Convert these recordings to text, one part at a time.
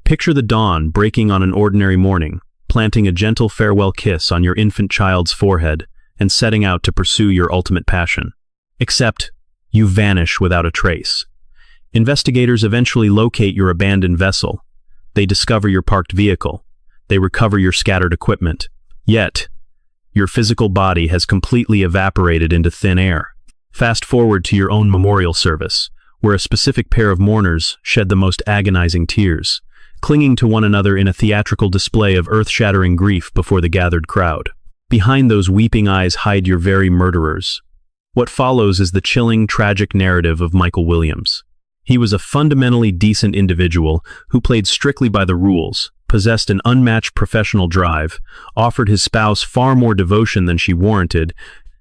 Picture the dawn breaking on an ordinary morning, planting a gentle farewell kiss on your infant child's forehead, and setting out to pursue your ultimate passion. Except, you vanish without a trace. Investigators eventually locate your abandoned vessel. They discover your parked vehicle. They recover your scattered equipment. Yet, your physical body has completely evaporated into thin air. Fast forward to your own memorial service, where a specific pair of mourners shed the most agonizing tears, clinging to one another in a theatrical display of earth-shattering grief before the gathered crowd. Behind those weeping eyes hide your very murderers. What follows is the chilling, tragic narrative of Michael Williams. He was a fundamentally decent individual who played strictly by the rules, possessed an unmatched professional drive, offered his spouse far more devotion than she warranted,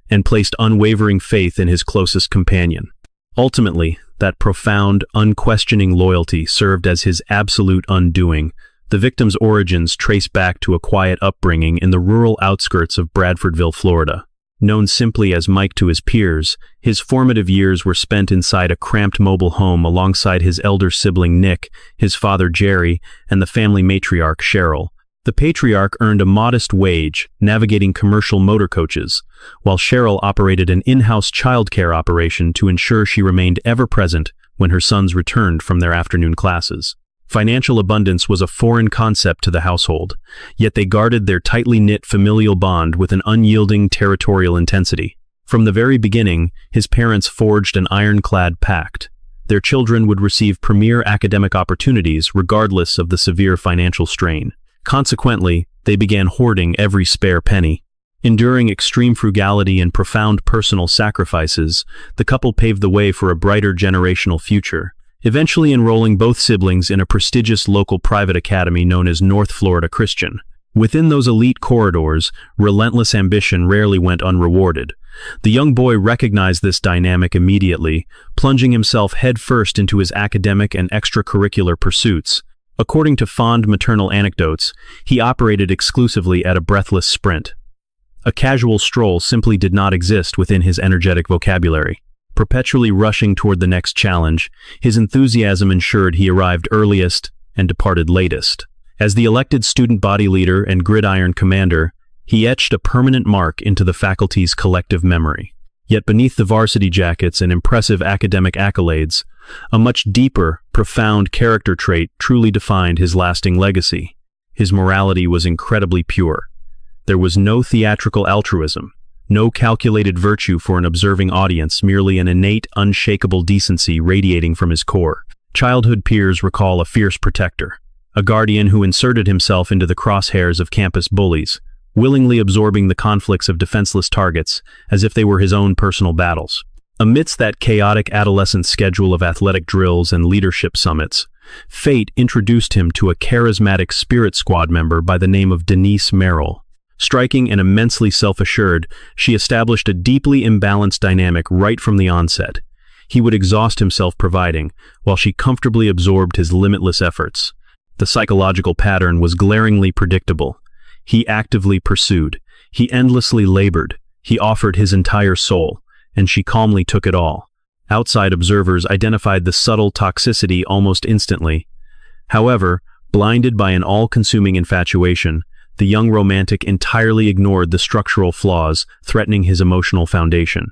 and placed unwavering faith in his closest companion. Ultimately, that profound, unquestioning loyalty served as his absolute undoing. The victim's origins trace back to a quiet upbringing in the rural outskirts of Bradfordville, Florida. Known simply as Mike to his peers, his formative years were spent inside a cramped mobile home alongside his elder sibling Nick, his father Jerry, and the family matriarch Cheryl. The patriarch earned a modest wage, navigating commercial motor coaches, while Cheryl operated an in-house childcare operation to ensure she remained ever-present when her sons returned from their afternoon classes. Financial abundance was a foreign concept to the household, yet they guarded their tightly knit familial bond with an unyielding territorial intensity. From the very beginning, his parents forged an ironclad pact. Their children would receive premier academic opportunities regardless of the severe financial strain. Consequently, they began hoarding every spare penny. Enduring extreme frugality and profound personal sacrifices, the couple paved the way for a brighter generational future, eventually enrolling both siblings in a prestigious local private academy known as North Florida Christian. Within those elite corridors, relentless ambition rarely went unrewarded. The young boy recognized this dynamic immediately, plunging himself headfirst into his academic and extracurricular pursuits. According to fond maternal anecdotes, he operated exclusively at a breathless sprint. A casual stroll simply did not exist within his energetic vocabulary. Perpetually rushing toward the next challenge, his enthusiasm ensured he arrived earliest and departed latest. As the elected student body leader and gridiron commander, he etched a permanent mark into the faculty's collective memory. Yet beneath the varsity jackets and impressive academic accolades, a much deeper, profound character trait truly defined his lasting legacy. His morality was incredibly pure. There was no theatrical altruism, no calculated virtue for an observing audience, merely an innate, unshakable decency radiating from his core. Childhood peers recall a fierce protector, a guardian who inserted himself into the crosshairs of campus bullies, willingly absorbing the conflicts of defenseless targets as if they were his own personal battles. Amidst that chaotic adolescent schedule of athletic drills and leadership summits, fate introduced him to a charismatic spirit squad member by the name of Denise Merrill. Striking and immensely self-assured, she established a deeply imbalanced dynamic right from the onset. He would exhaust himself providing, while she comfortably absorbed his limitless efforts. The psychological pattern was glaringly predictable. He actively pursued. He endlessly labored. He offered his entire soul, and she calmly took it all. Outside observers identified the subtle toxicity almost instantly. However, blinded by an all-consuming infatuation, the young romantic entirely ignored the structural flaws threatening his emotional foundation.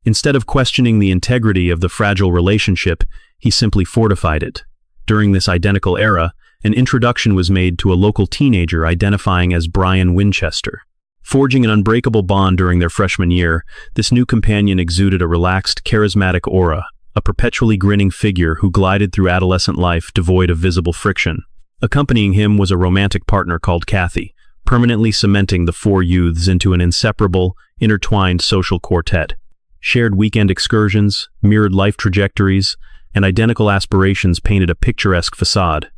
Instead of questioning the integrity of the fragile relationship, he simply fortified it. During this identical era, an introduction was made to a local teenager identifying as Brian Winchester. Forging an unbreakable bond during their freshman year, this new companion exuded a relaxed, charismatic aura, a perpetually grinning figure who glided through adolescent life devoid of visible friction. Accompanying him was a romantic partner called Kathy, permanently cementing the four youths into an inseparable, intertwined social quartet. Shared weekend excursions, mirrored life trajectories, and identical aspirations painted a picturesque facade.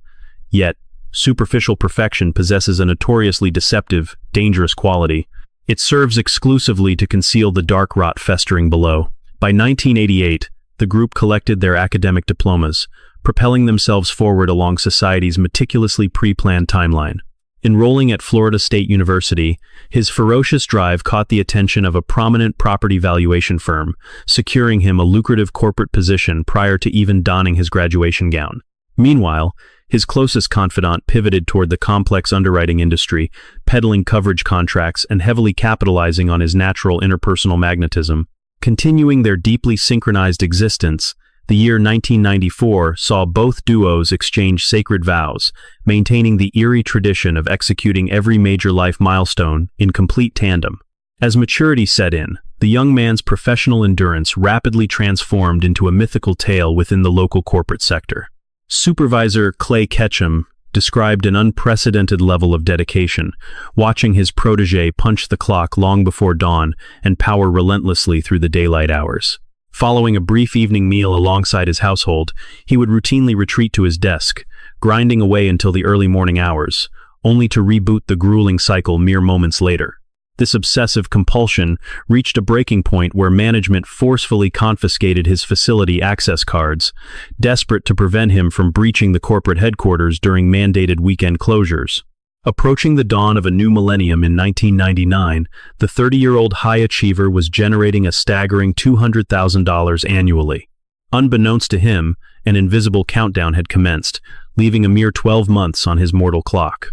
Yet, superficial perfection possesses a notoriously deceptive, dangerous quality. It serves exclusively to conceal the dark rot festering below. By 1988, the group collected their academic diplomas, propelling themselves forward along society's meticulously pre-planned timeline. Enrolling at Florida State University, his ferocious drive caught the attention of a prominent property valuation firm, securing him a lucrative corporate position prior to even donning his graduation gown. Meanwhile, His closest confidant pivoted toward the complex underwriting industry, peddling coverage contracts and heavily capitalizing on his natural interpersonal magnetism. Continuing their deeply synchronized existence, the year 1994 saw both duos exchange sacred vows, maintaining the eerie tradition of executing every major life milestone in complete tandem. As maturity set in, the young man's professional endurance rapidly transformed into a mythical tale within the local corporate sector. Supervisor Clay Ketchum described an unprecedented level of dedication, watching his protege punch the clock long before dawn and power relentlessly through the daylight hours. Following a brief evening meal alongside his household, he would routinely retreat to his desk, grinding away until the early morning hours, only to reboot the grueling cycle mere moments later. This obsessive compulsion reached a breaking point where management forcefully confiscated his facility access cards, desperate to prevent him from breaching the corporate headquarters during mandated weekend closures. Approaching the dawn of a new millennium in 1999, the 30-year-old high achiever was generating a staggering $200,000 annually. Unbeknownst to him, an invisible countdown had commenced, leaving a mere 12 months on his mortal clock.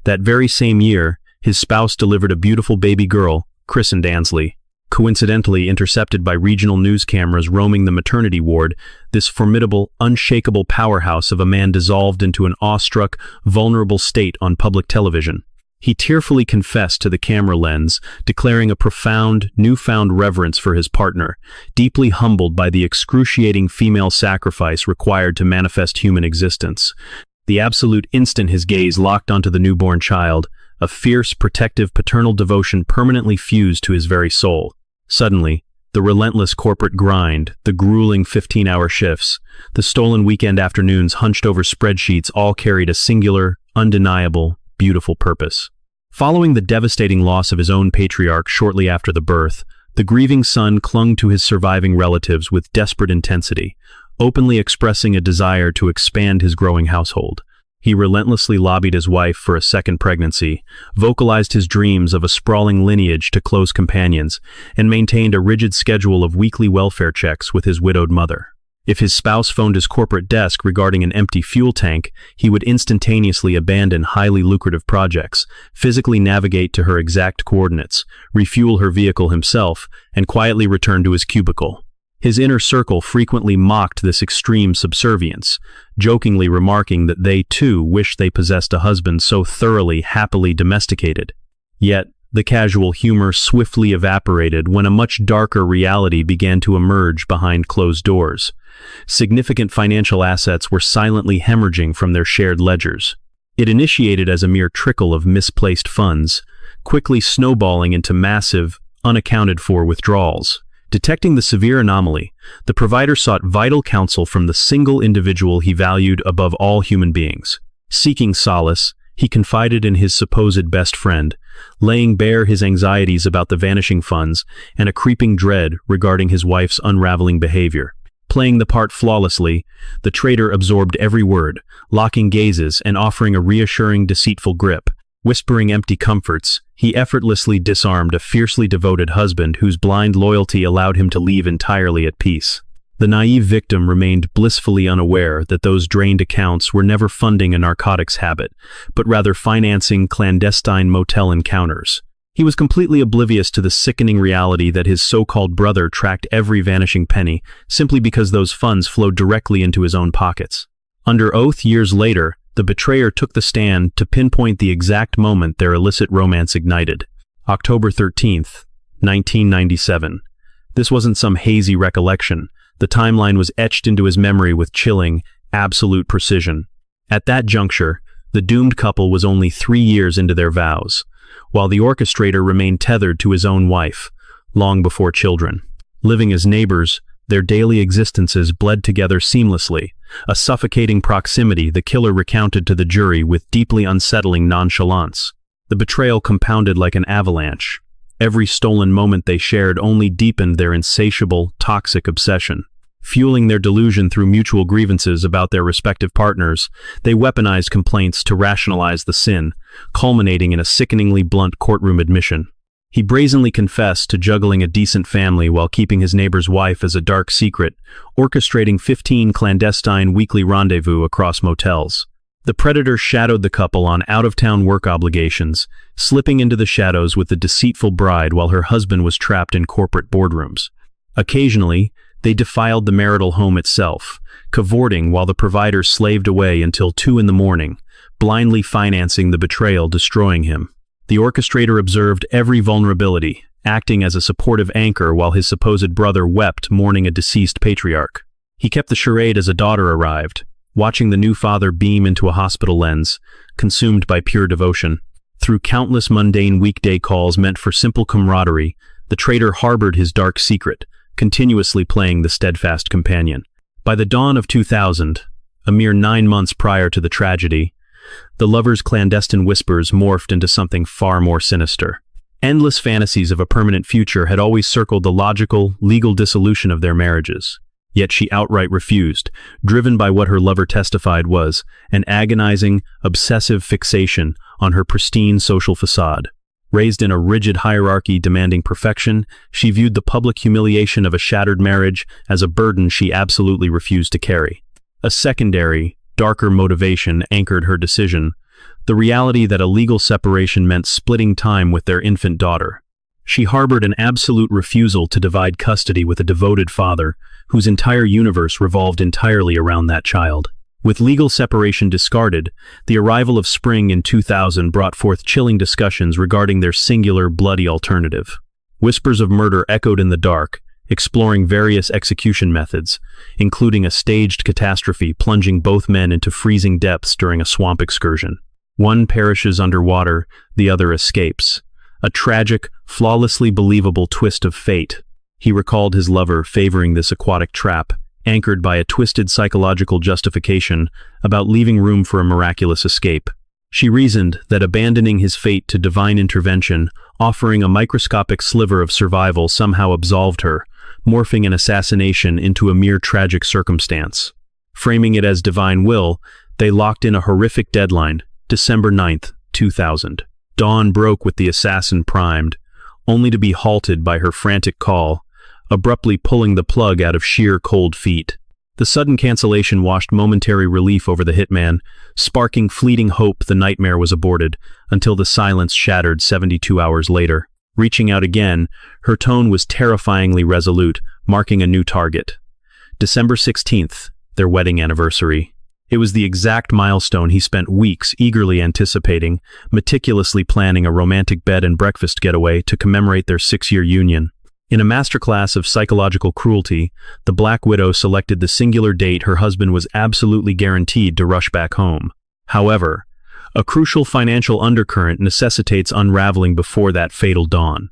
That very same year, his spouse delivered a beautiful baby girl, christened Ansley. Coincidentally intercepted by regional news cameras roaming the maternity ward, this formidable, unshakable powerhouse of a man dissolved into an awestruck, vulnerable state on public television. He tearfully confessed to the camera lens, declaring a profound, newfound reverence for his partner, deeply humbled by the excruciating female sacrifice required to manifest human existence. The absolute instant his gaze locked onto the newborn child, a fierce, protective, paternal devotion permanently fused to his very soul. Suddenly, the relentless corporate grind, the grueling 15-hour shifts, the stolen weekend afternoons hunched over spreadsheets all carried a singular, undeniable, beautiful purpose. Following the devastating loss of his own patriarch shortly after the birth, the grieving son clung to his surviving relatives with desperate intensity, openly expressing a desire to expand his growing household. He relentlessly lobbied his wife for a second pregnancy, vocalized his dreams of a sprawling lineage to close companions, and maintained a rigid schedule of weekly welfare checks with his widowed mother. If his spouse phoned his corporate desk regarding an empty fuel tank, he would instantaneously abandon highly lucrative projects, physically navigate to her exact coordinates, refuel her vehicle himself, and quietly return to his cubicle. His inner circle frequently mocked this extreme subservience, jokingly remarking that they, too, wished they possessed a husband so thoroughly, happily domesticated. Yet, the casual humor swiftly evaporated when a much darker reality began to emerge behind closed doors. Significant financial assets were silently hemorrhaging from their shared ledgers. It initiated as a mere trickle of misplaced funds, quickly snowballing into massive, unaccounted-for withdrawals. Detecting the severe anomaly, the provider sought vital counsel from the single individual he valued above all human beings. Seeking solace, he confided in his supposed best friend, laying bare his anxieties about the vanishing funds and a creeping dread regarding his wife's unraveling behavior. Playing the part flawlessly, the traitor absorbed every word, locking gazes and offering a reassuring, deceitful grip. Whispering empty comforts, he effortlessly disarmed a fiercely devoted husband whose blind loyalty allowed him to leave entirely at peace. The naive victim remained blissfully unaware that those drained accounts were never funding a narcotics habit, but rather financing clandestine motel encounters. He was completely oblivious to the sickening reality that his so-called brother tracked every vanishing penny simply because those funds flowed directly into his own pockets. Under oath years later, the betrayer took the stand to pinpoint the exact moment their illicit romance ignited. October 13th, 1997. This wasn't some hazy recollection. The timeline was etched into his memory with chilling, absolute precision. At that juncture, the doomed couple was only 3 years into their vows, while the orchestrator remained tethered to his own wife, long before children. Living as neighbors, their daily existences bled together seamlessly, a suffocating proximity the killer recounted to the jury with deeply unsettling nonchalance. The betrayal compounded like an avalanche. Every stolen moment they shared only deepened their insatiable, toxic obsession. Fueling their delusion through mutual grievances about their respective partners, they weaponized complaints to rationalize the sin, culminating in a sickeningly blunt courtroom admission. He brazenly confessed to juggling a decent family while keeping his neighbor's wife as a dark secret, orchestrating 15 clandestine weekly rendezvous across motels. The predator shadowed the couple on out-of-town work obligations, slipping into the shadows with the deceitful bride while her husband was trapped in corporate boardrooms. Occasionally, they defiled the marital home itself, cavorting while the provider slaved away until 2 a.m, blindly financing the betrayal, destroying him. The orchestrator observed every vulnerability, acting as a supportive anchor while his supposed brother wept mourning a deceased patriarch. He kept the charade as a daughter arrived, watching the new father beam into a hospital lens, consumed by pure devotion. Through countless mundane weekday calls meant for simple camaraderie, the traitor harbored his dark secret, continuously playing the steadfast companion. By the dawn of 2000, a mere 9 months prior to the tragedy, the lovers' clandestine whispers morphed into something far more sinister. Endless fantasies of a permanent future had always circled the logical, legal dissolution of their marriages. Yet she outright refused, driven by what her lover testified was an agonizing, obsessive fixation on her pristine social facade. Raised in a rigid hierarchy demanding perfection, she viewed the public humiliation of a shattered marriage as a burden she absolutely refused to carry. A secondary, darker motivation anchored her decision, the reality that a legal separation meant splitting time with their infant daughter. She harbored an absolute refusal to divide custody with a devoted father, whose entire universe revolved entirely around that child. With legal separation discarded, the arrival of spring in 2000 brought forth chilling discussions regarding their singular, bloody alternative. Whispers of murder echoed in the dark, exploring various execution methods, including a staged catastrophe plunging both men into freezing depths during a swamp excursion. One perishes underwater, the other escapes. A tragic, flawlessly believable twist of fate. He recalled his lover favoring this aquatic trap, anchored by a twisted psychological justification about leaving room for a miraculous escape. She reasoned that abandoning his fate to divine intervention, offering a microscopic sliver of survival, somehow absolved her, morphing an assassination into a mere tragic circumstance. Framing it as divine will, they locked in a horrific deadline, December 9th, 2000. Dawn broke with the assassin primed, only to be halted by her frantic call, abruptly pulling the plug out of sheer cold feet. The sudden cancellation washed momentary relief over the hitman, sparking fleeting hope the nightmare was aborted, until the silence shattered 72 hours later. Reaching out again, her tone was terrifyingly resolute, marking a new target. December 16th, their wedding anniversary. It was the exact milestone he spent weeks eagerly anticipating, meticulously planning a romantic bed and breakfast getaway to commemorate their 6-year union. In a masterclass of psychological cruelty, the Black Widow selected the singular date her husband was absolutely guaranteed to rush back home. However, a crucial financial undercurrent necessitates unraveling before that fatal dawn.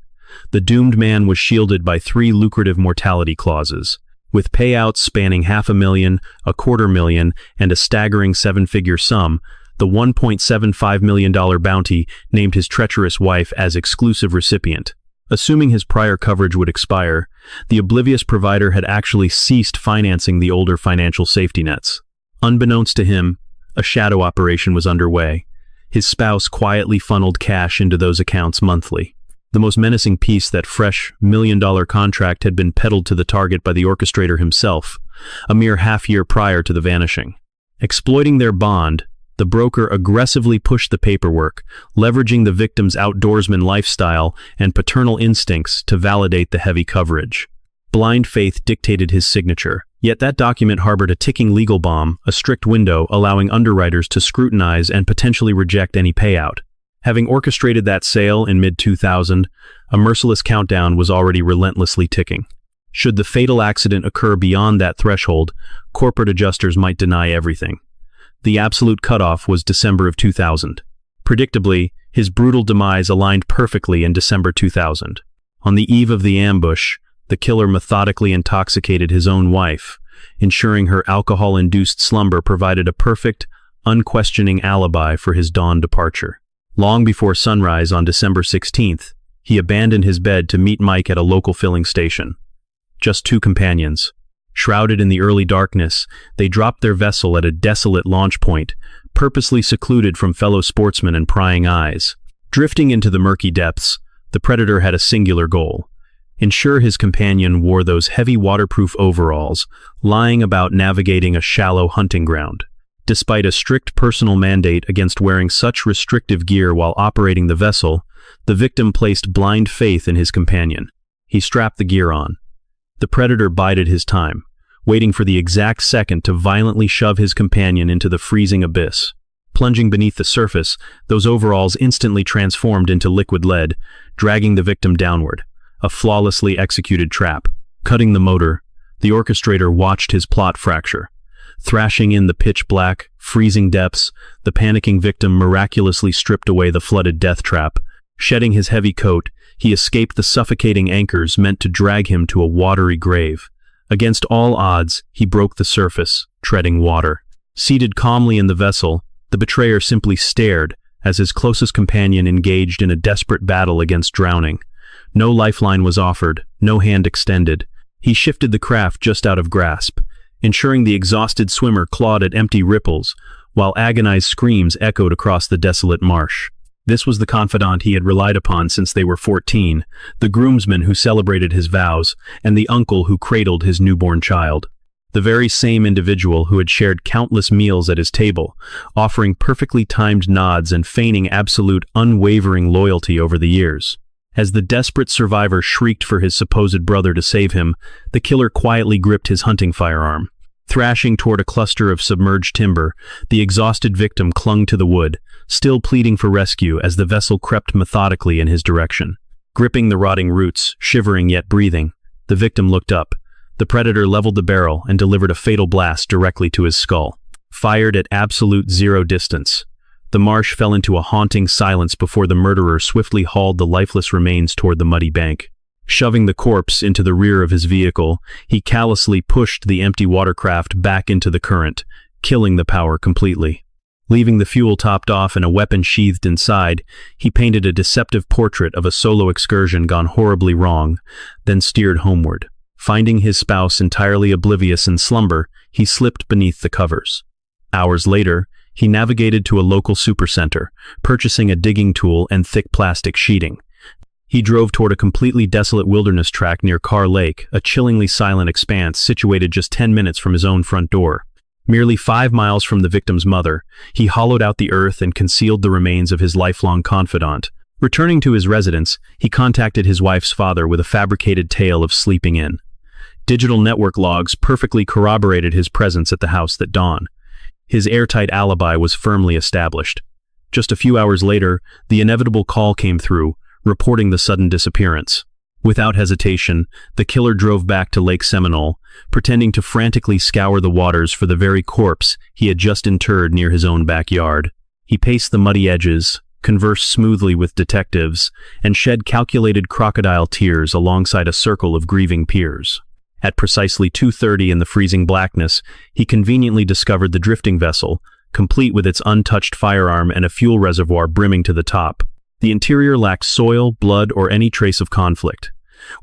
The doomed man was shielded by 3 lucrative mortality clauses. With payouts spanning $500,000, $250,000, and a staggering 7-figure sum, the $1.75 million bounty named his treacherous wife as exclusive recipient. Assuming his prior coverage would expire, the oblivious provider had actually ceased financing the older financial safety nets. Unbeknownst to him, a shadow operation was underway. His spouse quietly funneled cash into those accounts monthly. The most menacing piece, that fresh $1 million contract, had been peddled to the target by the orchestrator himself, a mere half-year prior to the vanishing. Exploiting their bond, the broker aggressively pushed the paperwork, leveraging the victim's outdoorsman lifestyle and paternal instincts to validate the heavy coverage. Blind faith dictated his signature, yet that document harbored a ticking legal bomb, a strict window allowing underwriters to scrutinize and potentially reject any payout. Having orchestrated that sale in mid-2000, a merciless countdown was already relentlessly ticking. Should the fatal accident occur beyond that threshold, corporate adjusters might deny everything. The absolute cutoff was December of 2000. Predictably, his brutal demise aligned perfectly in December 2000. On the eve of the ambush, the killer methodically intoxicated his own wife, ensuring her alcohol-induced slumber provided a perfect, unquestioning alibi for his dawn departure. Long before sunrise on December 16th, he abandoned his bed to meet Mike at a local filling station. Just 2 companions. Shrouded in the early darkness, they dropped their vessel at a desolate launch point, purposely secluded from fellow sportsmen and prying eyes. Drifting into the murky depths, the predator had a singular goal: ensure his companion wore those heavy waterproof overalls, lying about navigating a shallow hunting ground. Despite a strict personal mandate against wearing such restrictive gear while operating the vessel, the victim placed blind faith in his companion. He strapped the gear on. The predator bided his time, waiting for the exact second to violently shove his companion into the freezing abyss. Plunging beneath the surface, those overalls instantly transformed into liquid lead, dragging the victim downward. A flawlessly executed trap. Cutting the motor, the orchestrator watched his plot fracture. Thrashing in the pitch-black, freezing depths, the panicking victim miraculously stripped away the flooded death trap. Shedding his heavy coat, he escaped the suffocating anchors meant to drag him to a watery grave. Against all odds, he broke the surface, treading water. Seated calmly in the vessel, the betrayer simply stared as his closest companion engaged in a desperate battle against drowning. No lifeline was offered, no hand extended. He shifted the craft just out of grasp, ensuring the exhausted swimmer clawed at empty ripples, while agonized screams echoed across the desolate marsh. This was the confidant he had relied upon since they were 14, the groomsman who celebrated his vows, and the uncle who cradled his newborn child. The very same individual who had shared countless meals at his table, offering perfectly timed nods and feigning absolute, unwavering loyalty over the years. As the desperate survivor shrieked for his supposed brother to save him, the killer quietly gripped his hunting firearm. Thrashing toward a cluster of submerged timber, the exhausted victim clung to the wood, still pleading for rescue as the vessel crept methodically in his direction. Gripping the rotting roots, shivering yet breathing, the victim looked up. The predator leveled the barrel and delivered a fatal blast directly to his skull. Fired at absolute zero distance, the marsh fell into a haunting silence before the murderer swiftly hauled the lifeless remains toward the muddy bank. Shoving the corpse into the rear of his vehicle, he callously pushed the empty watercraft back into the current, killing the power completely. Leaving the fuel topped off and a weapon sheathed inside, he painted a deceptive portrait of a solo excursion gone horribly wrong, then steered homeward. Finding his spouse entirely oblivious in slumber, he slipped beneath the covers. Hours later, he navigated to a local supercenter, purchasing a digging tool and thick plastic sheeting. He drove toward a completely desolate wilderness tract near Carr Lake, a chillingly silent expanse situated just 10 minutes from his own front door. Merely 5 miles from the victim's mother, he hollowed out the earth and concealed the remains of his lifelong confidant. Returning to his residence, he contacted his wife's father with a fabricated tale of sleeping in. Digital network logs perfectly corroborated his presence at the house that dawn. His airtight alibi was firmly established. Just a few hours later, the inevitable call came through, reporting the sudden disappearance. Without hesitation, the killer drove back to Lake Seminole, pretending to frantically scour the waters for the very corpse he had just interred near his own backyard. He paced the muddy edges, conversed smoothly with detectives, and shed calculated crocodile tears alongside a circle of grieving peers. At precisely 2:30 in the freezing blackness, he conveniently discovered the drifting vessel, complete with its untouched firearm and a fuel reservoir brimming to the top. The interior lacked soil, blood, or any trace of conflict.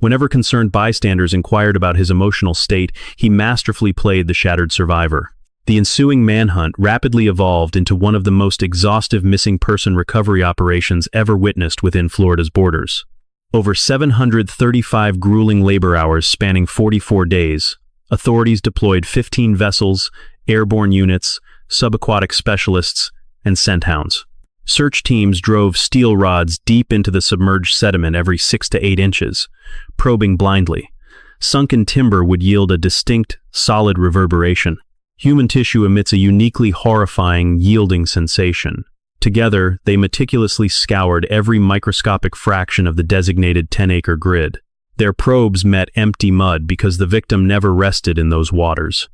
Whenever concerned bystanders inquired about his emotional state, he masterfully played the shattered survivor. The ensuing manhunt rapidly evolved into one of the most exhaustive missing person recovery operations ever witnessed within Florida's borders. Over 735 grueling labor hours spanning 44 days, authorities deployed 15 vessels, airborne units, subaquatic specialists, and scent hounds. Search teams drove steel rods deep into the submerged sediment every 6 to 8 inches, probing blindly. Sunken timber would yield a distinct, solid reverberation. Human tissue emits a uniquely horrifying, yielding sensation. Together, they meticulously scoured every microscopic fraction of the designated 10-acre grid. Their probes met empty mud because the victim never rested in those waters.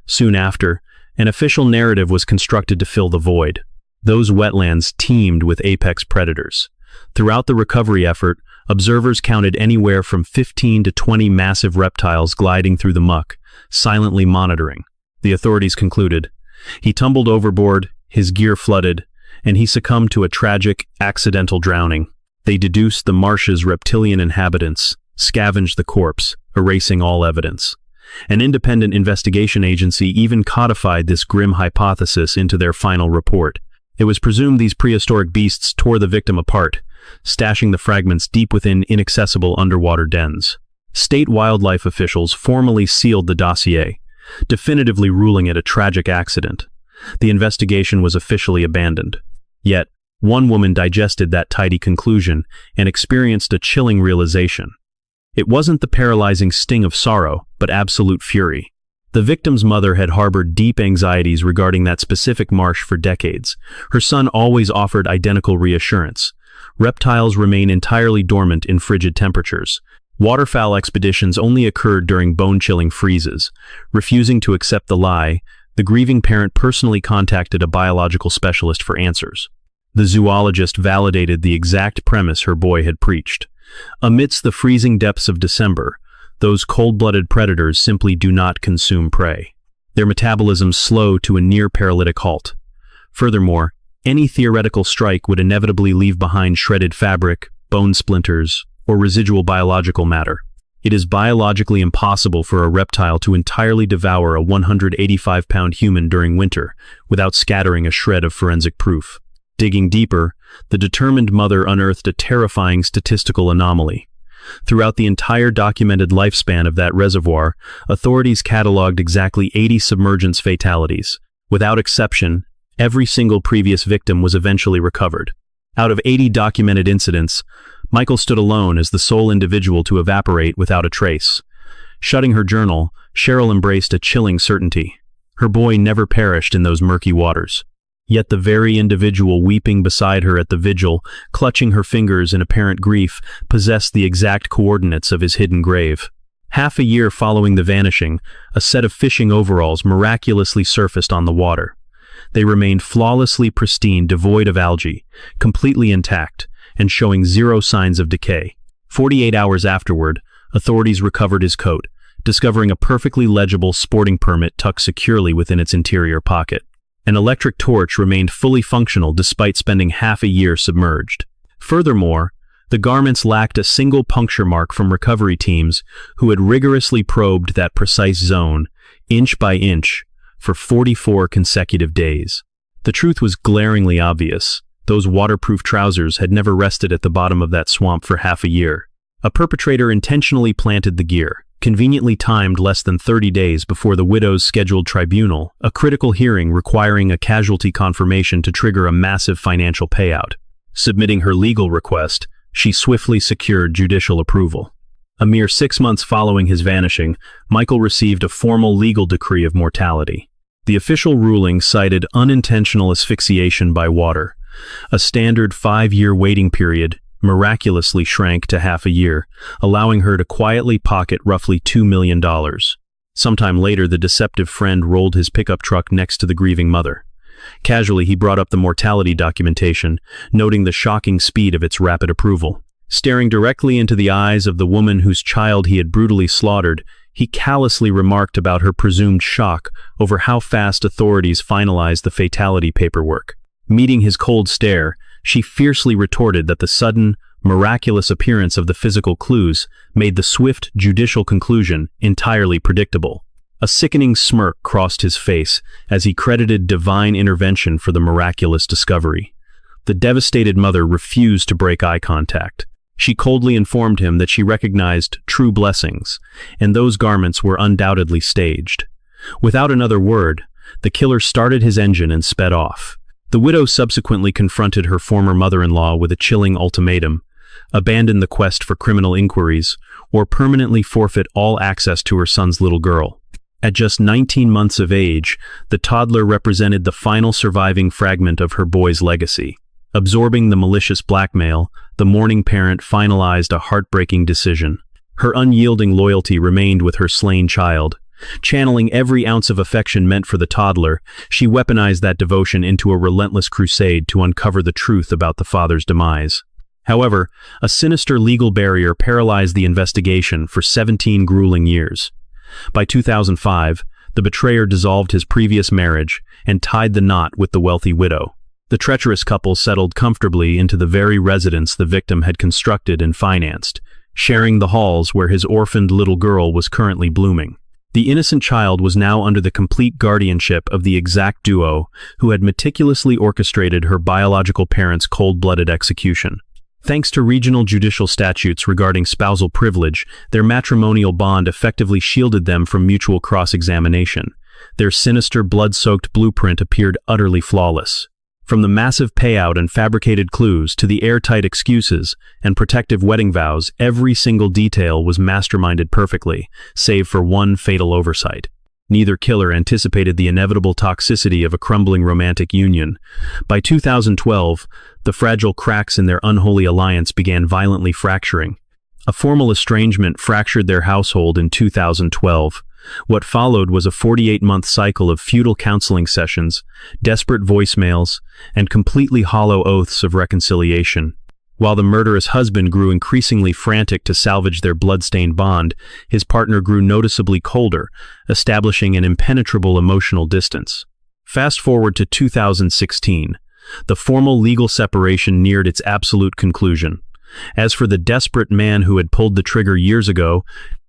Soon after, an official narrative was constructed to fill the void. Those wetlands teemed with apex predators. Throughout the recovery effort, observers counted anywhere from 15 to 20 massive reptiles gliding through the muck, silently monitoring. The authorities concluded, he tumbled overboard, his gear flooded, and he succumbed to a tragic, accidental drowning. They deduced the marsh's reptilian inhabitants, scavenged the corpse, erasing all evidence. An independent investigation agency even codified this grim hypothesis into their final report. It was presumed these prehistoric beasts tore the victim apart, stashing the fragments deep within inaccessible underwater dens. State wildlife officials formally sealed the dossier, definitively ruling it a tragic accident. the investigation was officially abandoned. Yet, one woman digested that tidy conclusion and experienced a chilling realization. It wasn't the paralyzing sting of sorrow, but absolute fury. The victim's mother had harbored deep anxieties regarding that specific marsh for decades. Her son always offered identical reassurance. Reptiles remain entirely dormant in frigid temperatures. Waterfowl expeditions only occurred during bone-chilling freezes. Refusing to accept the lie, the grieving parent personally contacted a biological specialist for answers. The zoologist validated the exact premise her boy had preached. Amidst the freezing depths of December, those cold-blooded predators simply do not consume prey. Their metabolism slow to a near-paralytic halt. Furthermore, any theoretical strike would inevitably leave behind shredded fabric, bone splinters, or residual biological matter. It is biologically impossible for a reptile to entirely devour a 185-pound human during winter without scattering a shred of forensic proof. Digging deeper, the determined mother unearthed a terrifying statistical anomaly. Throughout the entire documented lifespan of that reservoir, authorities cataloged exactly 80 submergence fatalities. Without exception, every single previous victim was eventually recovered. Out of 80 documented incidents, Michael stood alone as the sole individual to evaporate without a trace. Shutting her journal, Cheryl embraced a chilling certainty. Her boy never perished in those murky waters. Yet the very individual weeping beside her at the vigil, clutching her fingers in apparent grief, possessed the exact coordinates of his hidden grave. Half a year following the vanishing, a set of fishing overalls miraculously surfaced on the water. They remained flawlessly pristine, devoid of algae, completely intact, and showing zero signs of decay. 48 hours afterward, authorities recovered his coat, discovering a perfectly legible sporting permit tucked securely within its interior pocket. An electric torch remained fully functional despite spending half a year submerged. Furthermore, the garments lacked a single puncture mark from recovery teams who had rigorously probed that precise zone, inch by inch, for 44 consecutive days. The truth was glaringly obvious. Those waterproof trousers had never rested at the bottom of that swamp for half a year. A perpetrator intentionally planted the gear, conveniently timed less than 30 days before the widow's scheduled tribunal, a critical hearing requiring a casualty confirmation to trigger a massive financial payout. Submitting her legal request, she swiftly secured judicial approval. A mere 6 months following his vanishing, Michael received a formal legal decree of mortality. The official ruling cited unintentional asphyxiation by water. A standard 5-year waiting period miraculously shrank to half a year, allowing her to quietly pocket roughly $2 million. Sometime later, the deceptive friend rolled his pickup truck next to the grieving mother. Casually, he brought up the mortality documentation, noting the shocking speed of its rapid approval. Staring directly into the eyes of the woman whose child he had brutally slaughtered, he callously remarked about her presumed shock over how fast authorities finalized the fatality paperwork. Meeting his cold stare, she fiercely retorted that the sudden, miraculous appearance of the physical clues made the swift judicial conclusion entirely predictable. A sickening smirk crossed his face as he credited divine intervention for the miraculous discovery. The devastated mother refused to break eye contact. She coldly informed him that she recognized true blessings, and those garments were undoubtedly staged. Without another word, the killer started his engine and sped off. The widow subsequently confronted her former mother-in-law with a chilling ultimatum: abandon the quest for criminal inquiries, or permanently forfeit all access to her son's little girl. At just 19 months of age, the toddler represented the final surviving fragment of her boy's legacy. Absorbing the malicious blackmail, the mourning parent finalized a heartbreaking decision. Her unyielding loyalty remained with her slain child. Channeling every ounce of affection meant for the toddler, she weaponized that devotion into a relentless crusade to uncover the truth about the father's demise. However, a sinister legal barrier paralyzed the investigation for 17 grueling years. By 2005, the betrayer dissolved his previous marriage and tied the knot with the wealthy widow. The treacherous couple settled comfortably into the very residence the victim had constructed and financed, sharing the halls where his orphaned little girl was currently blooming. The innocent child was now under the complete guardianship of the exact duo who had meticulously orchestrated her biological parents' cold-blooded execution. Thanks to regional judicial statutes regarding spousal privilege, their matrimonial bond effectively shielded them from mutual cross-examination. Their sinister, blood-soaked blueprint appeared utterly flawless. From the massive payout and fabricated clues to the airtight excuses and protective wedding vows, every single detail was masterminded perfectly, save for one fatal oversight. Neither killer anticipated the inevitable toxicity of a crumbling romantic union. By 2012, the fragile cracks in their unholy alliance began violently fracturing. A formal estrangement fractured their household in 2012. What followed was a 48-month cycle of futile counseling sessions, desperate voicemails, and completely hollow oaths of reconciliation. While the murderous husband grew increasingly frantic to salvage their blood-stained bond, his partner grew noticeably colder, establishing an impenetrable emotional distance. Fast forward to 2016. The formal legal separation neared its absolute conclusion. As for the desperate man who had pulled the trigger years ago,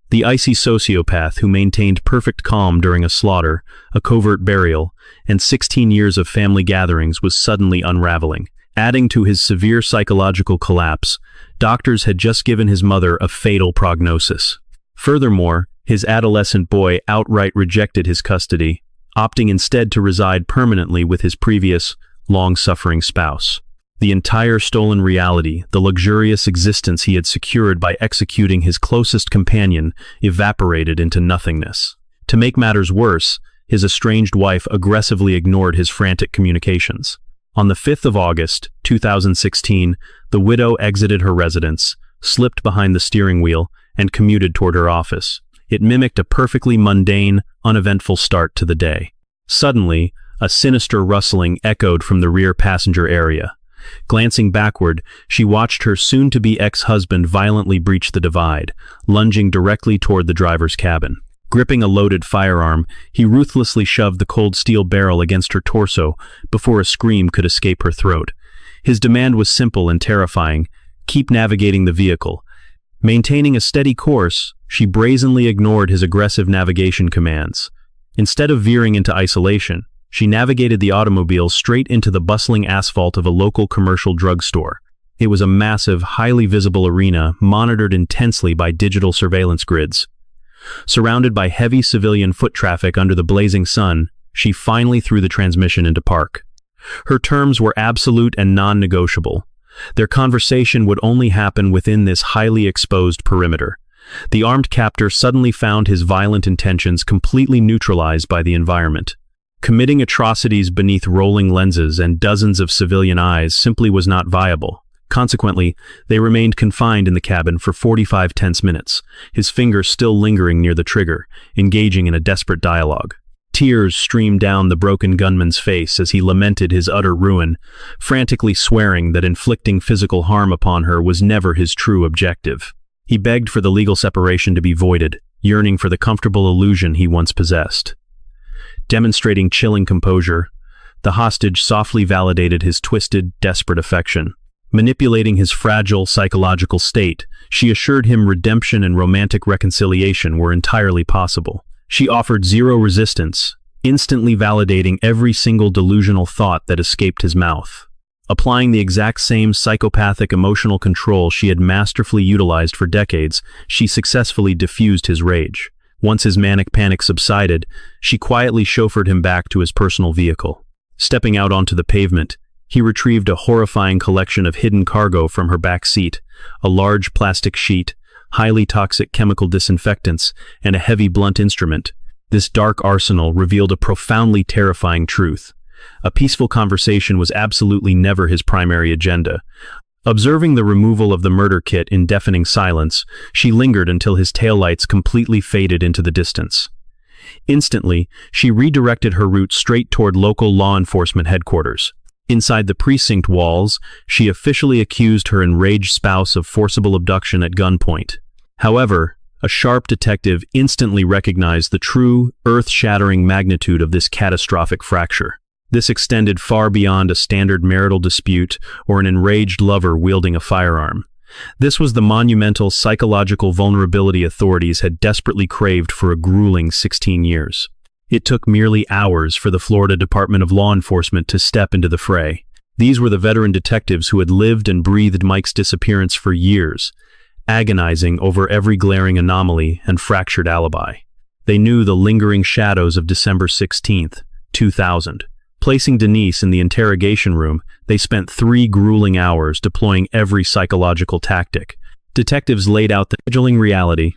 the icy sociopath who maintained perfect calm during a slaughter, a covert burial, and 16 years of family gatherings was suddenly unraveling. Adding to his severe psychological collapse, doctors had just given his mother a fatal prognosis. Furthermore, his adolescent boy outright rejected his custody, opting instead to reside permanently with his previous, long-suffering spouse. The entire stolen reality, the luxurious existence he had secured by executing his closest companion, evaporated into nothingness. To make matters worse, his estranged wife aggressively ignored his frantic communications. On the 5th of August, 2016, the widow exited her residence, slipped behind the steering wheel, and commuted toward her office. It mimicked a perfectly mundane, uneventful start to the day. Suddenly, a sinister rustling echoed from the rear passenger area. Glancing backward, she watched her soon-to-be ex-husband violently breach the divide, lunging directly toward the driver's cabin. Gripping a loaded firearm, he ruthlessly shoved the cold steel barrel against her torso before a scream could escape her throat. His demand was simple and terrifying: keep navigating the vehicle. Maintaining a steady course, she brazenly ignored his aggressive navigation commands. Instead of veering into isolation, she navigated the automobile straight into the bustling asphalt of a local commercial drugstore. It was a massive, highly visible arena monitored intensely by digital surveillance grids. Surrounded by heavy civilian foot traffic under the blazing sun, she finally threw the transmission into park. Her terms were absolute and non-negotiable. Their conversation would only happen within this highly exposed perimeter. The armed captor suddenly found his violent intentions completely neutralized by the environment. Committing atrocities beneath rolling lenses and dozens of civilian eyes simply was not viable. Consequently, they remained confined in the cabin for 45 tense minutes, his finger still lingering near the trigger, engaging in a desperate dialogue. Tears streamed down the broken gunman's face as he lamented his utter ruin, frantically swearing that inflicting physical harm upon her was never his true objective. He begged for the legal separation to be voided, yearning for the comfortable illusion he once possessed. Demonstrating chilling composure, the hostage softly validated his twisted, desperate affection. Manipulating his fragile psychological state, she assured him redemption and romantic reconciliation were entirely possible. She offered zero resistance, instantly validating every single delusional thought that escaped his mouth. Applying the exact same psychopathic emotional control she had masterfully utilized for decades, she successfully diffused his rage. Once his manic panic subsided, she quietly chauffeured him back to his personal vehicle. Stepping out onto the pavement, he retrieved a horrifying collection of hidden cargo from her back seat: a large plastic sheet, highly toxic chemical disinfectants, and a heavy blunt instrument. This dark arsenal revealed a profoundly terrifying truth. A peaceful conversation was absolutely never his primary agenda. Observing the removal of the murder kit in deafening silence, she lingered until his taillights completely faded into the distance. Instantly, she redirected her route straight toward local law enforcement headquarters. Inside the precinct walls, she officially accused her enraged spouse of forcible abduction at gunpoint. However, a sharp detective instantly recognized the true, earth-shattering magnitude of this catastrophic fracture. This extended far beyond a standard marital dispute or an enraged lover wielding a firearm. This was the monumental psychological vulnerability authorities had desperately craved for a grueling 16 years. It took merely hours for the Florida Department of Law Enforcement to step into the fray. These were the veteran detectives who had lived and breathed Mike's disappearance for years, agonizing over every glaring anomaly and fractured alibi. They knew the lingering shadows of December 16th, 2000. Placing Denise in the interrogation room, they spent 3 grueling hours deploying every psychological tactic. Detectives laid out the scheduling reality.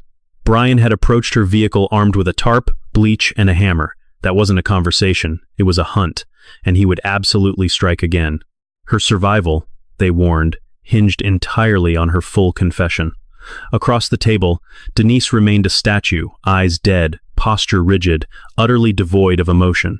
Brian had approached her vehicle armed with a tarp, bleach, and a hammer. That wasn't a conversation, it was a hunt, and he would absolutely strike again. Her survival, they warned, hinged entirely on her full confession. Across the table, Denise remained a statue, eyes dead, posture rigid, utterly devoid of emotion.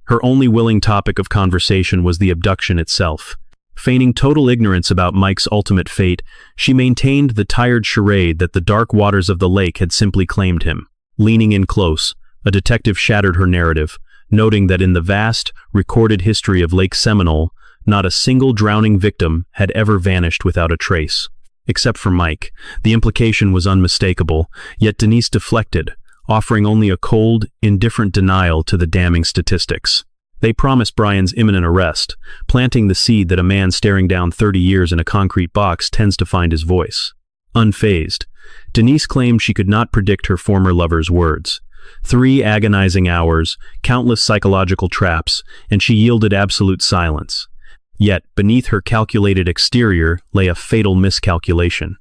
Her only willing topic of conversation was the abduction itself. Feigning total ignorance about Mike's ultimate fate, she maintained the tired charade that the dark waters of the lake had simply claimed him. Leaning in close, a detective shattered her narrative, noting that in the vast, recorded history of Lake Seminole, not a single drowning victim had ever vanished without a trace. Except for Mike, the implication was unmistakable, yet Denise deflected, offering only a cold, indifferent denial to the damning statistics. They promised Brian's imminent arrest, planting the seed that a man staring down 30 years in a concrete box tends to find his voice. Unfazed, Denise claimed she could not predict her former lover's words. 3 agonizing hours, countless psychological traps, and she yielded absolute silence. Yet, beneath her calculated exterior lay a fatal miscalculation.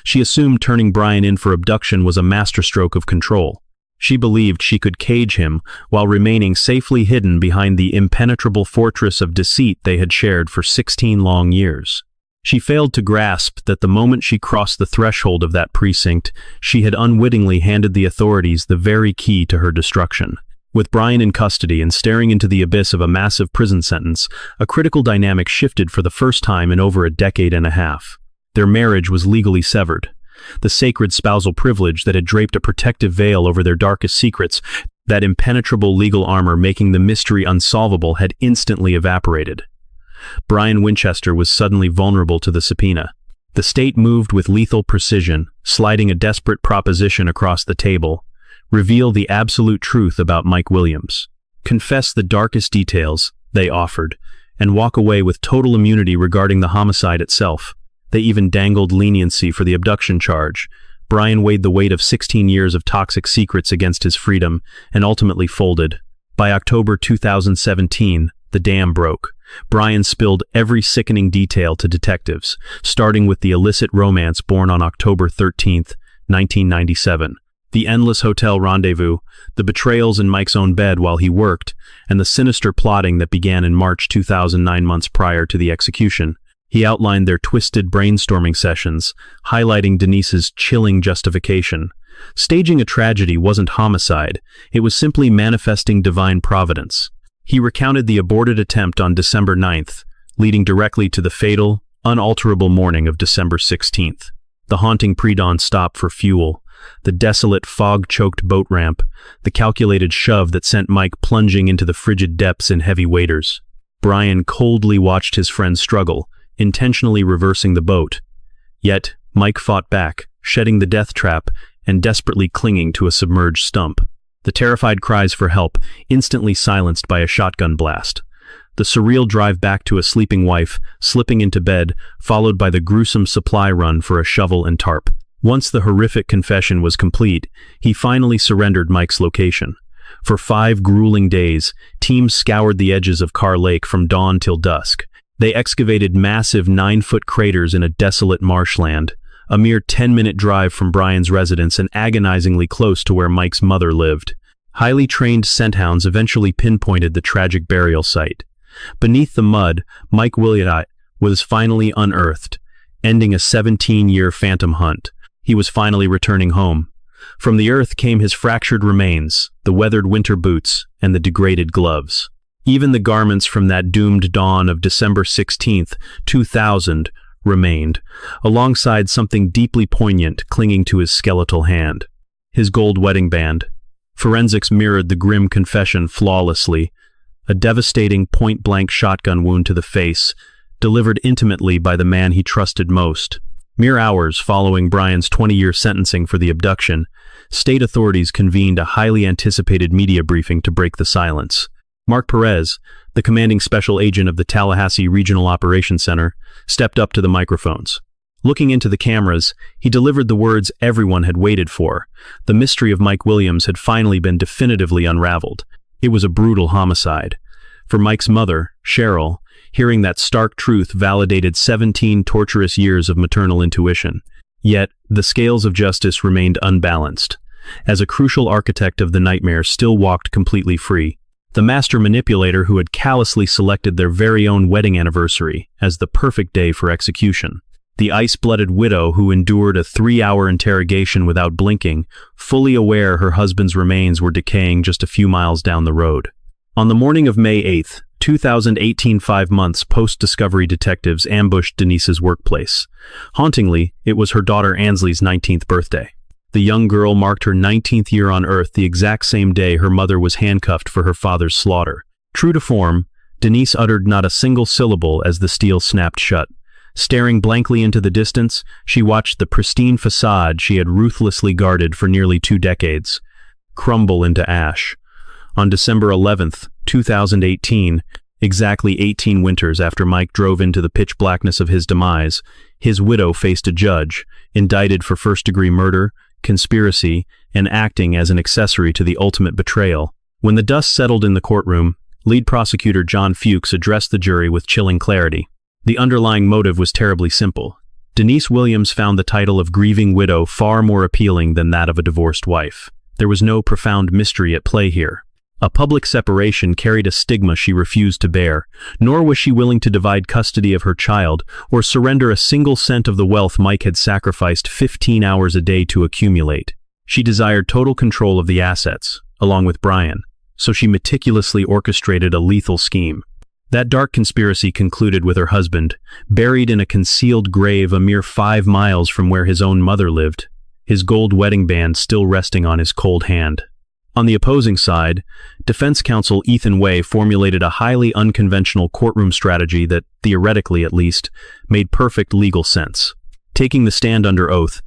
She assumed turning Brian in for abduction was a masterstroke of control. She believed she could cage him while remaining safely hidden behind the impenetrable fortress of deceit they had shared for 16 long years. She failed to grasp that the moment she crossed the threshold of that precinct, she had unwittingly handed the authorities the very key to her destruction. With Brian in custody and staring into the abyss of a massive prison sentence, a critical dynamic shifted for the first time in over a decade and a half. Their marriage was legally severed. The sacred spousal privilege that had draped a protective veil over their darkest secrets, that impenetrable legal armor making the mystery unsolvable, had instantly evaporated. Brian Winchester was suddenly vulnerable to the subpoena. The state moved with lethal precision, sliding a desperate proposition across the table. Reveal the absolute truth about Mike Williams. Confess the darkest details, they offered, and walk away with total immunity regarding the homicide itself. They even dangled leniency for the abduction charge. Brian weighed the weight of 16 years of toxic secrets against his freedom, and ultimately folded. By October 2017, the dam broke. Brian spilled every sickening detail to detectives, starting with the illicit romance born on October 13, 1997. The endless hotel rendezvous, the betrayals in Mike's own bed while he worked, and the sinister plotting that began in March 2009, months prior to the execution. He outlined their twisted brainstorming sessions, highlighting Denise's chilling justification. Staging a tragedy wasn't homicide, it was simply manifesting divine providence. He recounted the aborted attempt on December 9th, leading directly to the fatal, unalterable morning of December 16th. The haunting pre-dawn stop for fuel, the desolate fog-choked boat ramp, the calculated shove that sent Mike plunging into the frigid depths in heavy waders. Brian coldly watched his friend struggle, intentionally reversing the boat. Yet, Mike fought back, shedding the death trap and desperately clinging to a submerged stump. The terrified cries for help, instantly silenced by a shotgun blast. The surreal drive back to a sleeping wife, slipping into bed, followed by the gruesome supply run for a shovel and tarp. Once the horrific confession was complete, he finally surrendered Mike's location. For 5 grueling days, teams scoured the edges of Carr Lake from dawn till dusk. They excavated massive 9-foot craters in a desolate marshland, a mere 10-minute drive from Brian's residence and agonizingly close to where Mike's mother lived. Highly trained scent hounds eventually pinpointed the tragic burial site. Beneath the mud, Mike Williams was finally unearthed, ending a 17-year phantom hunt. He was finally returning home. From the earth came his fractured remains, the weathered winter boots, and the degraded gloves. Even the garments from that doomed dawn of December 16, 2000, remained, alongside something deeply poignant clinging to his skeletal hand. His gold wedding band. Forensics mirrored the grim confession flawlessly. A devastating point-blank shotgun wound to the face, delivered intimately by the man he trusted most. Mere hours following Brian's 20-year sentencing for the abduction, state authorities convened a highly anticipated media briefing to break the silence. Mark Perez, the commanding special agent of the Tallahassee Regional Operations Center, stepped up to the microphones. Looking into the cameras, he delivered the words everyone had waited for. The mystery of Mike Williams had finally been definitively unraveled. It was a brutal homicide. For Mike's mother, Cheryl, hearing that stark truth validated 17 torturous years of maternal intuition. Yet, the scales of justice remained unbalanced, as a crucial architect of the nightmare still walked completely free. The master manipulator who had callously selected their very own wedding anniversary as the perfect day for execution. The ice-blooded widow who endured a 3-hour interrogation without blinking, fully aware her husband's remains were decaying just a few miles down the road. On the morning of May 8, 2018, 5 months post-discovery, detectives ambushed Denise's workplace. Hauntingly, it was her daughter Ansley's 19th birthday. The young girl marked her 19th year on Earth the exact same day her mother was handcuffed for her father's slaughter. True to form, Denise uttered not a single syllable as the steel snapped shut. Staring blankly into the distance, she watched the pristine facade she had ruthlessly guarded for nearly 2 decades crumble into ash. On December 11, 2018, exactly 18 winters after Mike drove into the pitch blackness of his demise, his widow faced a judge, indicted for first-degree murder, conspiracy, and acting as an accessory to the ultimate betrayal. When the dust settled in the courtroom, lead prosecutor John Fuchs addressed the jury with chilling clarity. The underlying motive was terribly simple. Denise Williams found the title of grieving widow far more appealing than that of a divorced wife. There was no profound mystery at play here. A public separation carried a stigma she refused to bear, nor was she willing to divide custody of her child or surrender a single cent of the wealth Mike had sacrificed 15 hours a day to accumulate. She desired total control of the assets, along with Brian, so she meticulously orchestrated a lethal scheme. That dark conspiracy concluded with her husband, buried in a concealed grave a mere 5 miles from where his own mother lived, his gold wedding band still resting on his cold hand. On the opposing side, defense counsel Ethan Way formulated a highly unconventional courtroom strategy that, theoretically at least, made perfect legal sense. Taking the stand under oath,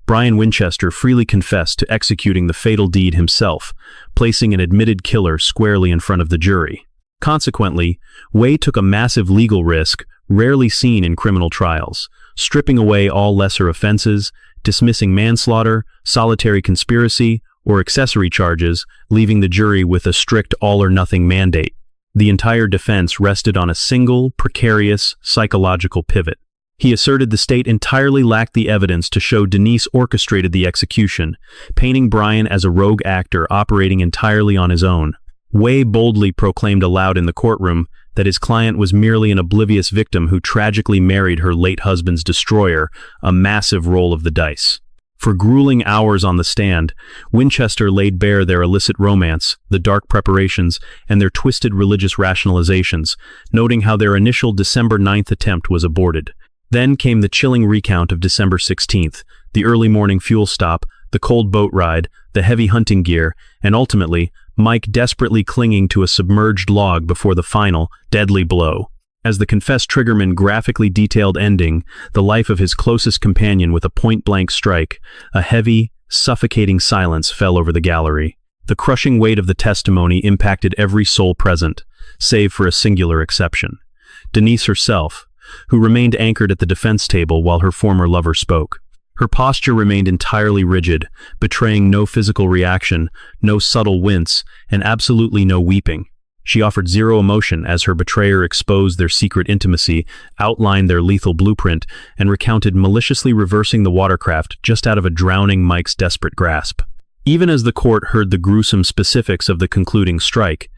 Brian Winchester freely confessed to executing the fatal deed himself, placing an admitted killer squarely in front of the jury. Consequently, Way took a massive legal risk rarely seen in criminal trials, stripping away all lesser offenses, dismissing manslaughter, solitary conspiracy, or accessory charges, leaving the jury with a strict all-or-nothing mandate. The entire defense rested on a single, precarious, psychological pivot. He asserted the state entirely lacked the evidence to show Denise orchestrated the execution, painting Brian as a rogue actor operating entirely on his own. Way boldly proclaimed aloud in the courtroom that his client was merely an oblivious victim who tragically married her late husband's destroyer, a massive roll of the dice. For grueling hours on the stand, Winchester laid bare their illicit romance, the dark preparations, and their twisted religious rationalizations, noting how their initial December 9th attempt was aborted. Then came the chilling recount of December 16th, the early morning fuel stop, the cold boat ride, the heavy hunting gear, and ultimately, Mike desperately clinging to a submerged log before the final, deadly blow. As the confessed triggerman graphically detailed ending the life of his closest companion with a point-blank strike, a heavy, suffocating silence fell over the gallery. The crushing weight of the testimony impacted every soul present, save for a singular exception. Denise herself, who remained anchored at the defense table while her former lover spoke. Her posture remained entirely rigid, betraying no physical reaction, no subtle wince, and absolutely no weeping. She offered zero emotion as her betrayer exposed their secret intimacy, outlined their lethal blueprint, and recounted maliciously reversing the watercraft just out of a drowning Mike's desperate grasp. Even as the court heard the gruesome specifics of the concluding strike,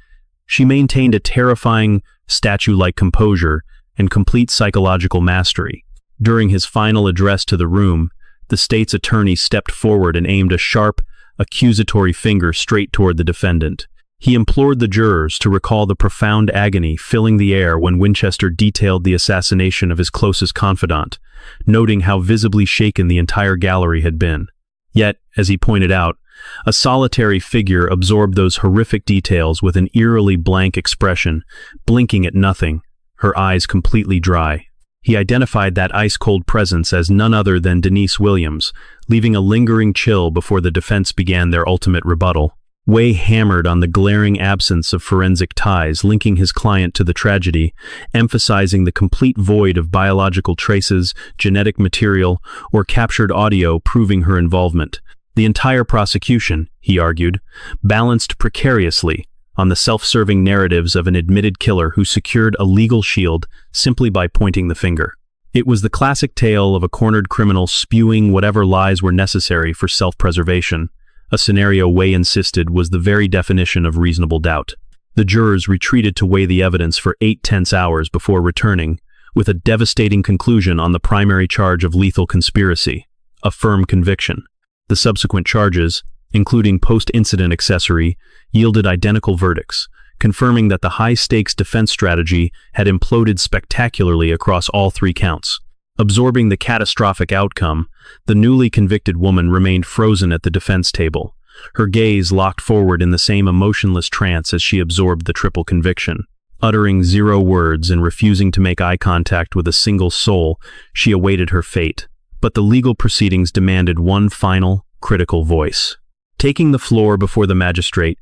she maintained a terrifying, statue-like composure and complete psychological mastery. During his final address to the room, the state's attorney stepped forward and aimed a sharp, accusatory finger straight toward the defendant. He implored the jurors to recall the profound agony filling the air when Winchester detailed the assassination of his closest confidant, noting how visibly shaken the entire gallery had been. Yet, as he pointed out, a solitary figure absorbed those horrific details with an eerily blank expression, blinking at nothing, her eyes completely dry. He identified that ice-cold presence as none other than Denise Williams, leaving a lingering chill before the defense began their ultimate rebuttal. Way hammered on the glaring absence of forensic ties linking his client to the tragedy, emphasizing the complete void of biological traces, genetic material, or captured audio proving her involvement. The entire prosecution, he argued, balanced precariously on the self-serving narratives of an admitted killer who secured a legal shield simply by pointing the finger. It was the classic tale of a cornered criminal spewing whatever lies were necessary for self-preservation, a scenario Way insisted was the very definition of reasonable doubt. The jurors retreated to weigh the evidence for 8 tense hours before returning, with a devastating conclusion on the primary charge of lethal conspiracy, a firm conviction. The subsequent charges, including post-incident accessory, yielded identical verdicts, confirming that the high-stakes defense strategy had imploded spectacularly across all 3 counts. Absorbing the catastrophic outcome, the newly convicted woman remained frozen at the defense table, her gaze locked forward in the same emotionless trance as she absorbed the triple conviction. Uttering 0 words and refusing to make eye contact with a single soul, she awaited her fate. But the legal proceedings demanded one final, critical voice. Taking the floor before the magistrate,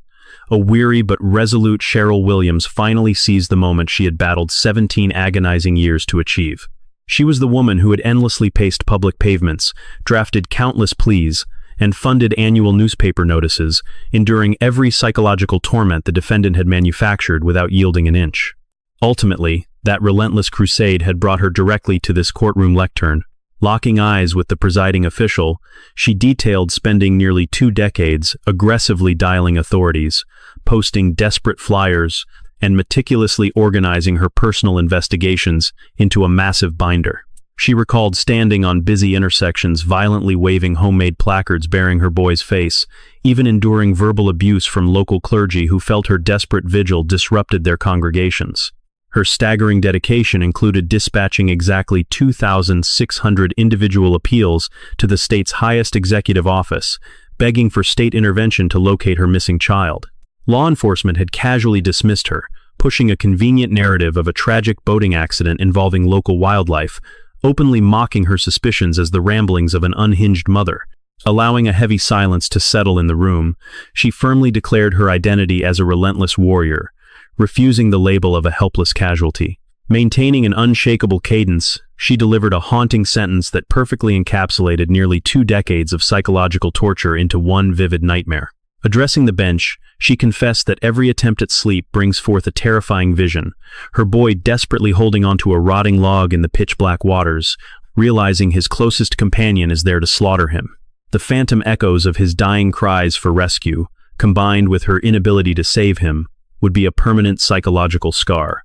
a weary but resolute Cheryl Williams finally seized the moment she had battled 17 agonizing years to achieve. She was the woman who had endlessly paced public pavements, drafted countless pleas, and funded annual newspaper notices, enduring every psychological torment the defendant had manufactured without yielding an inch. Ultimately, that relentless crusade had brought her directly to this courtroom lectern. Locking eyes with the presiding official, she detailed spending nearly 2 decades aggressively dialing authorities, posting desperate flyers, and meticulously organizing her personal investigations into a massive binder. She recalled standing on busy intersections, violently waving homemade placards bearing her boy's face, even enduring verbal abuse from local clergy who felt her desperate vigil disrupted their congregations. Her staggering dedication included dispatching exactly 2,600 individual appeals to the state's highest executive office, begging for state intervention to locate her missing child. Law enforcement had casually dismissed her, pushing a convenient narrative of a tragic boating accident involving local wildlife, openly mocking her suspicions as the ramblings of an unhinged mother. Allowing a heavy silence to settle in the room, she firmly declared her identity as a relentless warrior, refusing the label of a helpless casualty. Maintaining an unshakable cadence, she delivered a haunting sentence that perfectly encapsulated nearly 2 decades of psychological torture into one vivid nightmare. Addressing the bench, she confessed that every attempt at sleep brings forth a terrifying vision, her boy desperately holding onto a rotting log in the pitch-black waters, realizing his closest companion is there to slaughter him. The phantom echoes of his dying cries for rescue, combined with her inability to save him, would be a permanent psychological scar,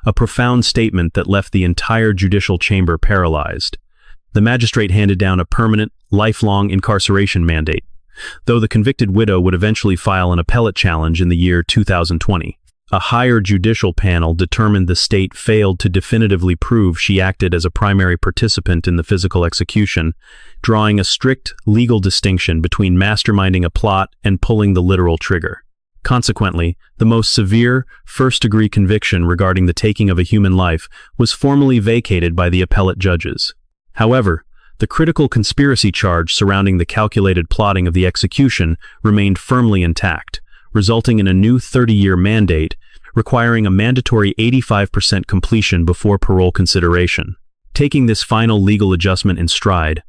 a profound statement that left the entire judicial chamber paralyzed. The magistrate handed down a permanent, lifelong incarceration mandate, though the convicted widow would eventually file an appellate challenge in the year 2020. A higher judicial panel determined the state failed to definitively prove she acted as a primary participant in the physical execution, drawing a strict legal distinction between masterminding a plot and pulling the literal trigger. Consequently, the most severe, first-degree conviction regarding the taking of a human life was formally vacated by the appellate judges. However, the critical conspiracy charge surrounding the calculated plotting of the execution remained firmly intact, resulting in a new 30-year mandate requiring a mandatory 85% completion before parole consideration. Taking this final legal adjustment in stride,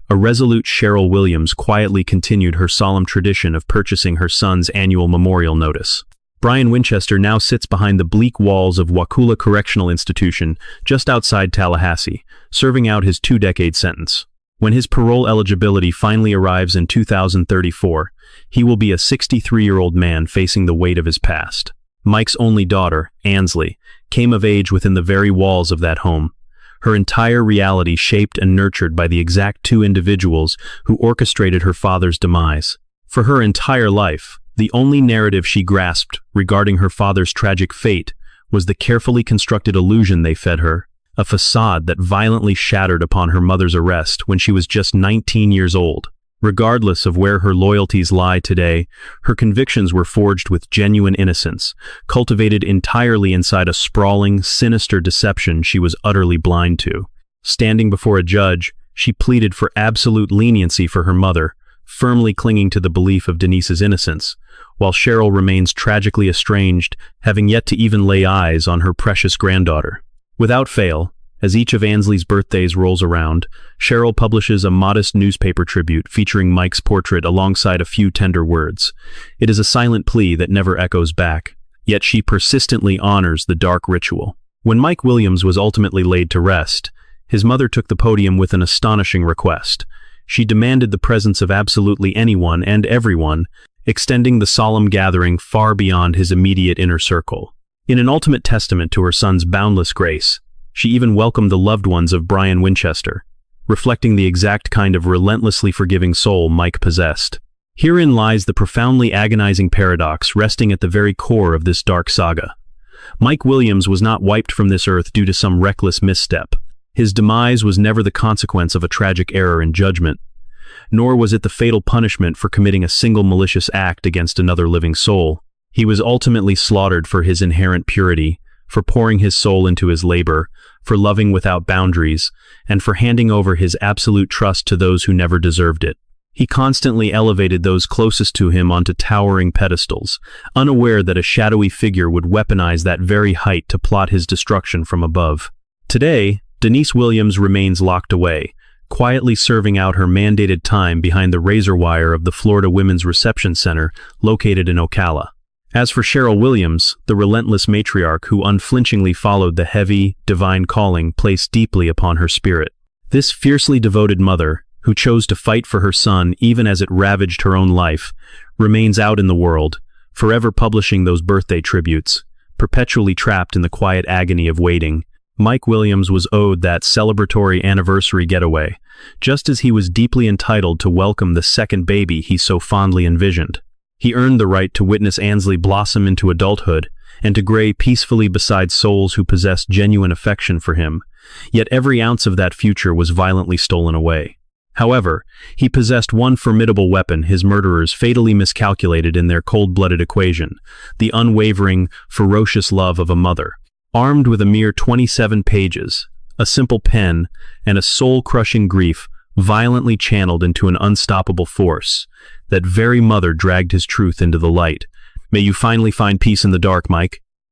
a resolute Cheryl Williams quietly continued her solemn tradition of purchasing her son's annual memorial notice. Brian Winchester now sits behind the bleak walls of Wakulla Correctional Institution just outside Tallahassee, serving out his 2-decade sentence. When his parole eligibility finally arrives in 2034, he will be a 63-year-old man facing the weight of his past. Mike's only daughter, Ansley, came of age within the very walls of that home, her entire reality shaped and nurtured by the exact 2 individuals who orchestrated her father's demise. For her entire life, the only narrative she grasped regarding her father's tragic fate was the carefully constructed illusion they fed her, a facade that violently shattered upon her mother's arrest when she was just 19 years old. Regardless of where her loyalties lie today, her convictions were forged with genuine innocence, cultivated entirely inside a sprawling, sinister deception she was utterly blind to. Standing before a judge, she pleaded for absolute leniency for her mother, firmly clinging to the belief of Denise's innocence, while Cheryl remains tragically estranged, having yet to even lay eyes on her precious granddaughter. Without fail, as each of Ansley's birthdays rolls around, Cheryl publishes a modest newspaper tribute featuring Mike's portrait alongside a few tender words. It is a silent plea that never echoes back, yet she persistently honors the dark ritual. When Mike Williams was ultimately laid to rest, his mother took the podium with an astonishing request. She demanded the presence of absolutely anyone and everyone, extending the solemn gathering far beyond his immediate inner circle. In an ultimate testament to her son's boundless grace, she even welcomed the loved ones of Brian Winchester, reflecting the exact kind of relentlessly forgiving soul Mike possessed. Herein lies the profoundly agonizing paradox resting at the very core of this dark saga. Mike Williams was not wiped from this earth due to some reckless misstep. His demise was never the consequence of a tragic error in judgment, nor was it the fatal punishment for committing a single malicious act against another living soul. He was ultimately slaughtered for his inherent purity, for pouring his soul into his labor, for loving without boundaries, and for handing over his absolute trust to those who never deserved it. He constantly elevated those closest to him onto towering pedestals, unaware that a shadowy figure would weaponize that very height to plot his destruction from above. Today, Denise Williams remains locked away, quietly serving out her mandated time behind the razor wire of the Florida Women's Reception Center located in Ocala. As for Cheryl Williams, the relentless matriarch who unflinchingly followed the heavy, divine calling placed deeply upon her spirit. This fiercely devoted mother, who chose to fight for her son even as it ravaged her own life, remains out in the world, forever publishing those birthday tributes, perpetually trapped in the quiet agony of waiting. Mike Williams was owed that celebratory anniversary getaway, just as he was deeply entitled to welcome the second baby he so fondly envisioned. He earned the right to witness Ansley blossom into adulthood and to gray peacefully beside souls who possessed genuine affection for him, yet every ounce of that future was violently stolen away. However, he possessed one formidable weapon his murderers fatally miscalculated in their cold-blooded equation: the unwavering, ferocious love of a mother. Armed with a mere 27 pages, a simple pen, and a soul-crushing grief violently channeled into an unstoppable force, that very mother dragged his truth into the light. May you finally find peace in the dark, Mike.